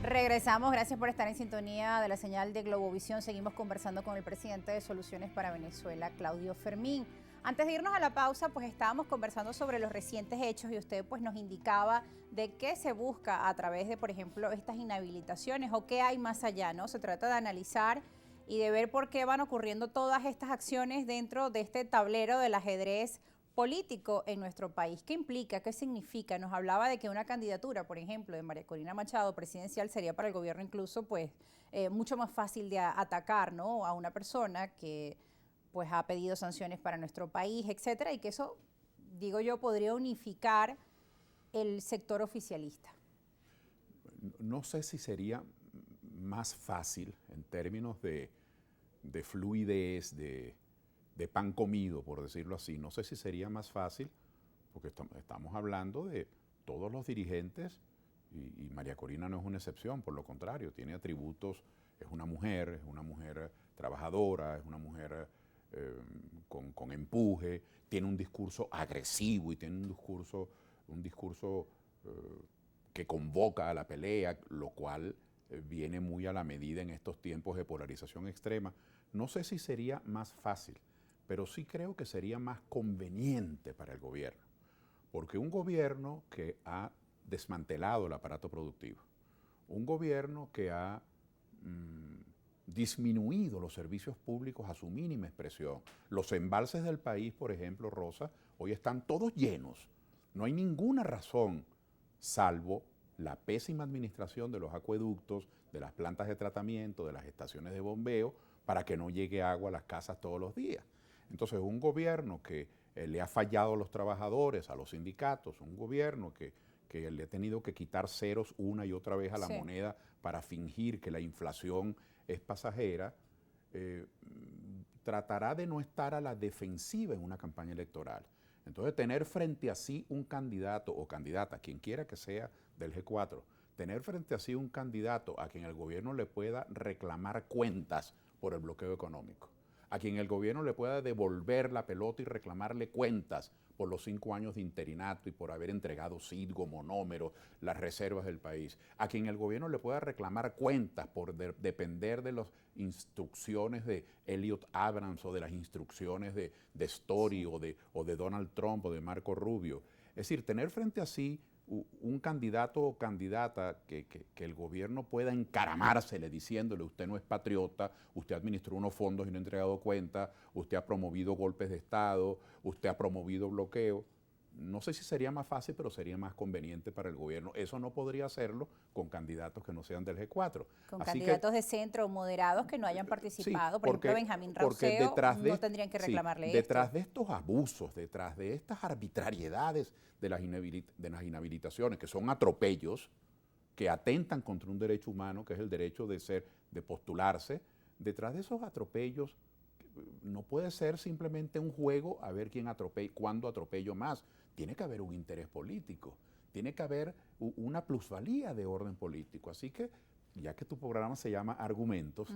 Regresamos, gracias por estar en sintonía de la señal de Globovisión. Seguimos conversando con el presidente de Soluciones para Venezuela, Claudio Fermín. Antes de irnos a la pausa, pues estábamos conversando sobre los recientes hechos y usted pues nos indicaba de qué se busca a través de, por ejemplo, estas inhabilitaciones o qué hay más allá, ¿no? Se trata de analizar y de ver por qué van ocurriendo todas estas acciones dentro de este tablero del ajedrez político en nuestro país. ¿Qué implica? ¿Qué significa? Nos hablaba de que una candidatura, por ejemplo, de María Corina Machado, presidencial, sería para el gobierno incluso pues mucho más fácil de atacar, ¿no? A una persona que pues ha pedido sanciones para nuestro país, etcétera, y que eso, digo yo, podría unificar el sector oficialista. No sé si sería más fácil en términos de fluidez, de pan comido, por decirlo así. No sé si sería más fácil, porque estamos hablando de todos los dirigentes y María Corina no es una excepción, por lo contrario, tiene atributos, es una mujer trabajadora, es una mujer con empuje, tiene un discurso agresivo y tiene un discurso que convoca a la pelea, lo cual viene muy a la medida en estos tiempos de polarización extrema. No sé si sería más fácil, pero sí creo que sería más conveniente para el gobierno, porque un gobierno que ha desmantelado el aparato productivo, un gobierno que ha disminuido los servicios públicos a su mínima expresión, los embalses del país, por ejemplo, Rosa, hoy están todos llenos, no hay ninguna razón, salvo la pésima administración de los acueductos, de las plantas de tratamiento, de las estaciones de bombeo, para que no llegue agua a las casas todos los días. Entonces, un gobierno que le ha fallado a los trabajadores, a los sindicatos, un gobierno que le ha tenido que quitar ceros una y otra vez a la moneda para fingir que la inflación es pasajera, tratará de no estar a la defensiva en una campaña electoral. Entonces, tener frente a sí un candidato o candidata, quien quiera que sea del G4, tener frente a sí un candidato a quien el gobierno le pueda reclamar cuentas por el bloqueo económico, a quien el gobierno le pueda devolver la pelota y reclamarle cuentas por los 5 años de interinato y por haber entregado Citgo, Monómero, las reservas del país, a quien el gobierno le pueda reclamar cuentas por depender de las instrucciones de Elliot Abrams o de las instrucciones de Story o de Donald Trump o de Marco Rubio. Es decir, tener frente a sí un candidato o candidata que el gobierno pueda encaramársele diciéndole usted no es patriota, usted administró unos fondos y no ha entregado cuenta, usted ha promovido golpes de Estado, usted ha promovido bloqueo. No sé si sería más fácil, pero sería más conveniente para el gobierno. Eso no podría hacerlo con candidatos que no sean del G4. Con candidatos de centro o moderados que no hayan participado. Sí, por ejemplo, Benjamín Rauseo, no tendrían que reclamarle detrás de estos abusos, detrás de estas arbitrariedades de las inhabilitaciones, que son atropellos, que atentan contra un derecho humano, que es el derecho de postularse, detrás de esos atropellos no puede ser simplemente un juego a ver cuándo atropello más. Tiene que haber un interés político, tiene que haber una plusvalía de orden político. Así que, ya que tu programa se llama Argumentos,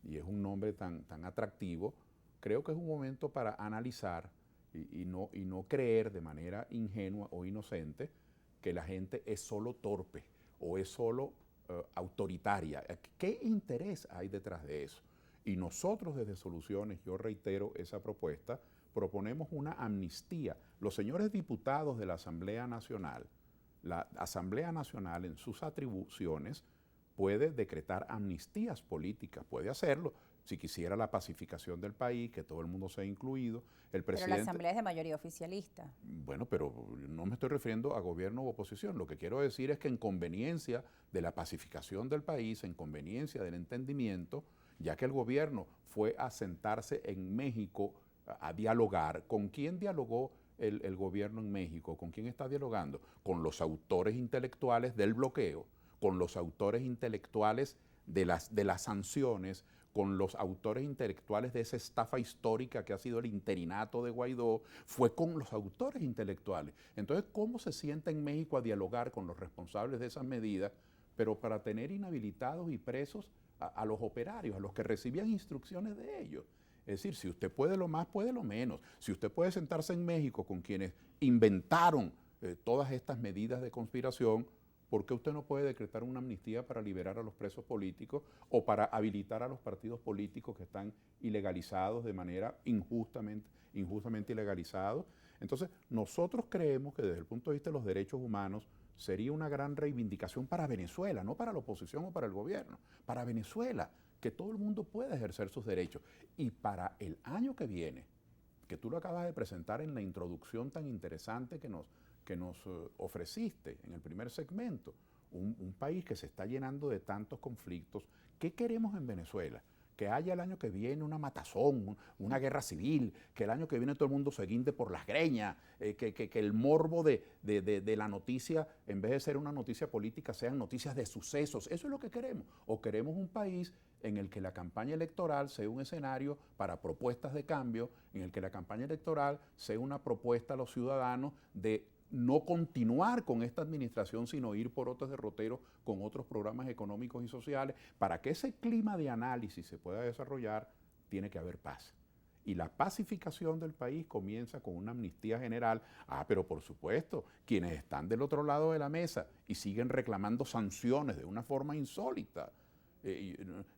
y es un nombre tan atractivo, creo que es un momento para analizar y no creer de manera ingenua o inocente que la gente es solo torpe o es solo autoritaria. ¿Qué interés hay detrás de eso? Y nosotros desde Soluciones, yo reitero esa propuesta, proponemos una amnistía. Los señores diputados de la Asamblea Nacional en sus atribuciones puede decretar amnistías políticas, puede hacerlo. Si quisiera la pacificación del país, que todo el mundo sea incluido, el presidente... Pero la Asamblea es de mayoría oficialista. Bueno, pero no me estoy refiriendo a gobierno u oposición. Lo que quiero decir es que en conveniencia de la pacificación del país, en conveniencia del entendimiento, ya que el gobierno fue a sentarse en México a dialogar. ¿Con quién dialogó el gobierno en México? ¿Con quién está dialogando? Con los autores intelectuales del bloqueo, con los autores intelectuales de las sanciones, con los autores intelectuales de esa estafa histórica que ha sido el interinato de Guaidó, fue con los autores intelectuales. Entonces, ¿cómo se sienta en México a dialogar con los responsables de esas medidas, pero para tener inhabilitados y presos a los operarios, a los que recibían instrucciones de ellos? Es decir, si usted puede lo más, puede lo menos. Si usted puede sentarse en México con quienes inventaron todas estas medidas de conspiración, ¿por qué usted no puede decretar una amnistía para liberar a los presos políticos o para habilitar a los partidos políticos que están ilegalizados de manera injustamente ilegalizados? Entonces, nosotros creemos que desde el punto de vista de los derechos humanos sería una gran reivindicación para Venezuela, no para la oposición o para el gobierno, para Venezuela, que todo el mundo pueda ejercer sus derechos. Y para el año que viene, que tú lo acabas de presentar en la introducción tan interesante que nos ofreciste en el primer segmento, un país que se está llenando de tantos conflictos. ¿Qué queremos en Venezuela? Que haya el año que viene una matazón, una guerra civil, que el año que viene todo el mundo se guinde por las greñas, que el morbo de la noticia, en vez de ser una noticia política, sean noticias de sucesos. Eso es lo que queremos. O queremos un país en el que la campaña electoral sea un escenario para propuestas de cambio, en el que la campaña electoral sea una propuesta a los ciudadanos de no continuar con esta administración, sino ir por otros derroteros con otros programas económicos y sociales. Para que ese clima de análisis se pueda desarrollar, tiene que haber paz. Y la pacificación del país comienza con una amnistía general. Pero por supuesto, quienes están del otro lado de la mesa y siguen reclamando sanciones de una forma insólita,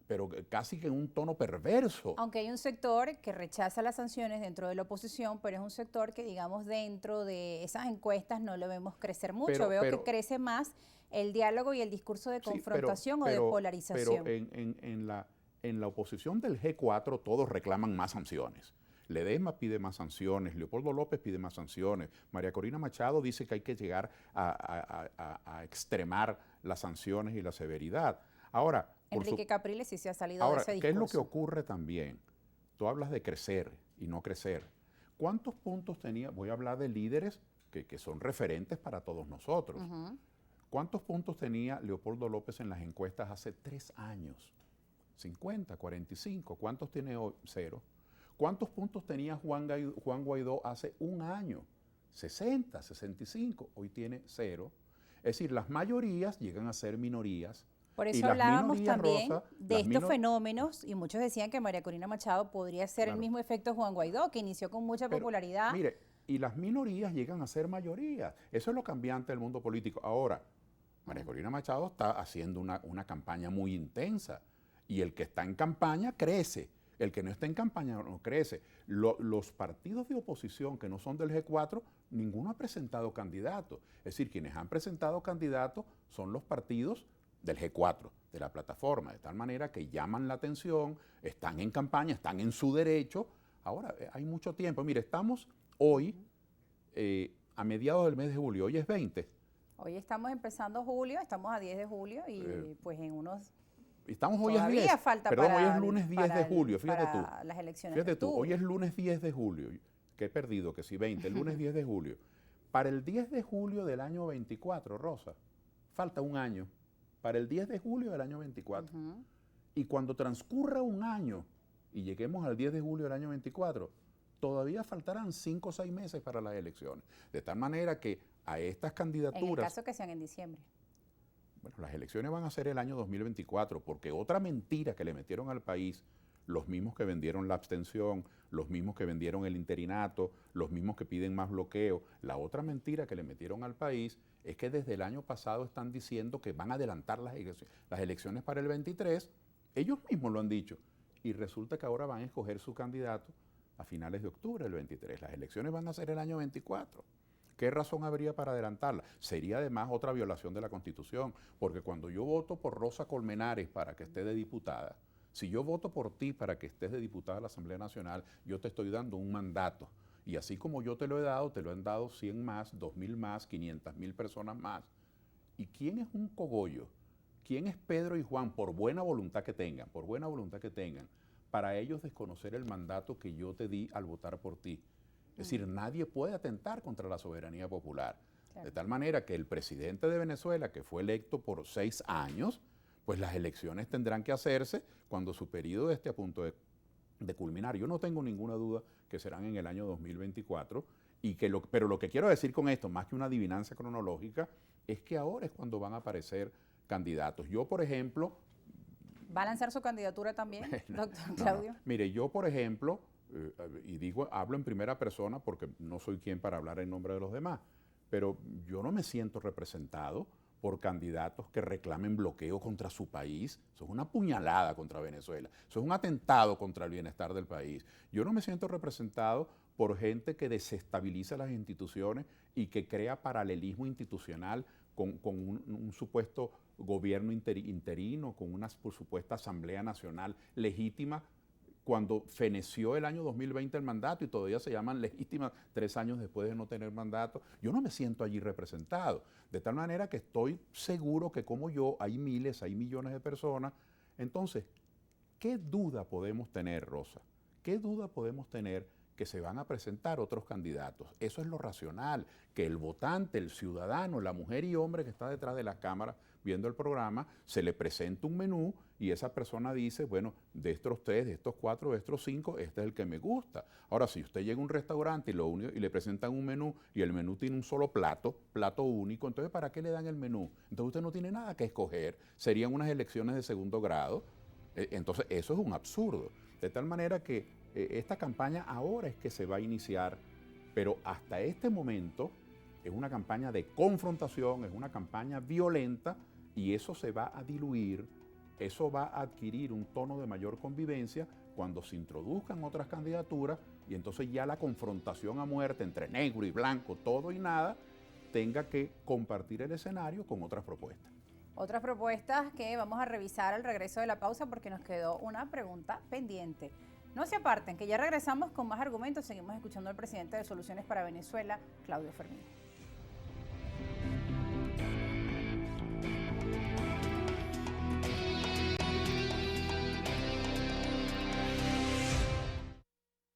pero casi que en un tono perverso. Aunque hay un sector que rechaza las sanciones dentro de la oposición, pero es un sector que, digamos, dentro de esas encuestas no lo vemos crecer mucho. Veo que crece más el diálogo y el discurso de confrontación o de polarización. Pero en la oposición del G4 todos reclaman más sanciones. Ledesma pide más sanciones, Leopoldo López pide más sanciones, María Corina Machado dice que hay que llegar a extremar las sanciones y la severidad. Ahora, Enrique Capriles sí se ha salido de ese discurso. ¿Qué es lo que ocurre también? Tú hablas de crecer y no crecer. ¿Cuántos puntos tenía? Voy a hablar de líderes que son referentes para todos nosotros. ¿Cuántos puntos tenía Leopoldo López en las encuestas hace 3 años? 50, 45. ¿Cuántos tiene hoy? 0. ¿Cuántos puntos tenía Juan Guaidó hace 1 año? 60, 65. Hoy tiene 0. Es decir, las mayorías llegan a ser minorías. Por eso hablábamos también de estos fenómenos y muchos decían que María Corina Machado podría ser el mismo efecto de Juan Guaidó, que inició con mucha popularidad. Mire, y las minorías llegan a ser mayorías. Eso es lo cambiante del mundo político. Ahora, María Corina Machado está haciendo una campaña muy intensa y el que está en campaña crece. El que no está en campaña no crece. Los partidos de oposición que no son del G4, ninguno ha presentado candidato. Es decir, quienes han presentado candidatos son los partidos del G4, de la plataforma, de tal manera que llaman la atención, están en campaña, están en su derecho. Ahora, hay mucho tiempo. Mire, estamos hoy a mediados del mes de julio, hoy es 20. Hoy estamos empezando julio, estamos a 10 de julio y pues en unos... Estamos hoy es 10, falta perdón, para, hoy es lunes 10 de julio, fíjate tú. Las elecciones fíjate tú, hoy es lunes 10 de julio, que he perdido, que si 20, el lunes 10 de julio. Para el 10 de julio del año 24, Rosa, falta 1 año. Para el 10 de julio del año 24. Y cuando transcurra 1 año y lleguemos al 10 de julio del año 24, todavía faltarán 5 o 6 meses para las elecciones. De tal manera que a estas candidaturas... En el caso que sean en diciembre. Bueno, las elecciones van a ser el año 2024, porque otra mentira que le metieron al país, los mismos que vendieron la abstención, los mismos que vendieron el interinato, los mismos que piden más bloqueo, la otra mentira que le metieron al país es que desde el año pasado están diciendo que van a adelantar las elecciones para el 23, ellos mismos lo han dicho, y resulta que ahora van a escoger su candidato a finales de octubre del 23. Las elecciones van a ser el año 24. ¿Qué razón habría para adelantarla? Sería además otra violación de la Constitución, porque cuando yo voto por Rosa Colmenares para que esté de diputada, si yo voto por ti para que estés de diputada a la Asamblea Nacional, yo te estoy dando un mandato. Y así como yo te lo he dado, te lo han dado 100 más, 2.000 más, 500.000 personas más. ¿Y quién es un cogollo? ¿Quién es Pedro y Juan, por buena voluntad que tengan, para ellos desconocer el mandato que yo te di al votar por ti? Es decir, nadie puede atentar contra la soberanía popular. Claro. De tal manera que el presidente de Venezuela, que fue electo por 6 años, pues las elecciones tendrán que hacerse cuando su periodo esté a punto de culminar. Yo no tengo ninguna duda que serán en el año 2024, pero lo que quiero decir con esto, más que una adivinanza cronológica, es que ahora es cuando van a aparecer candidatos. Yo, por ejemplo... ¿Va a lanzar su candidatura también, doctor Claudio? No. Mire, yo, por ejemplo, hablo en primera persona porque no soy quien para hablar en nombre de los demás, pero yo no me siento representado por candidatos que reclamen bloqueo contra su país. Eso es una puñalada contra Venezuela. Eso es un atentado contra el bienestar del país. Yo no me siento representado por gente que desestabiliza las instituciones y que crea paralelismo institucional con un supuesto gobierno interino, con una supuesta Asamblea Nacional legítima, cuando feneció el año 2020 el mandato y todavía se llaman legítimas 3 años después de no tener mandato. Yo no me siento allí representado. De tal manera que estoy seguro que como yo hay miles, hay millones de personas. Entonces, ¿qué duda podemos tener, Rosa? ¿Qué duda podemos tener que se van a presentar otros candidatos? Eso es lo racional, que el votante, el ciudadano, la mujer y hombre que está detrás de la cámara viendo el programa, se le presenta un menú y esa persona dice, bueno, de estos 3, de estos 4, de estos 5, este es el que me gusta. Ahora, si usted llega a un restaurante y le presentan un menú y el menú tiene un solo plato único, entonces ¿para qué le dan el menú? Entonces usted no tiene nada que escoger, serían unas elecciones de segundo grado. Entonces eso es un absurdo. De tal manera que esta campaña ahora es que se va a iniciar, pero hasta este momento es una campaña de confrontación, es una campaña violenta y eso se va a diluir, eso va a adquirir un tono de mayor convivencia cuando se introduzcan otras candidaturas y entonces ya la confrontación a muerte entre negro y blanco, todo y nada, tenga que compartir el escenario con otras propuestas. Otras propuestas que vamos a revisar al regreso de la pausa porque nos quedó una pregunta pendiente. No se aparten, que ya regresamos con más argumentos. Seguimos escuchando al presidente de Soluciones para Venezuela, Claudio Fermín.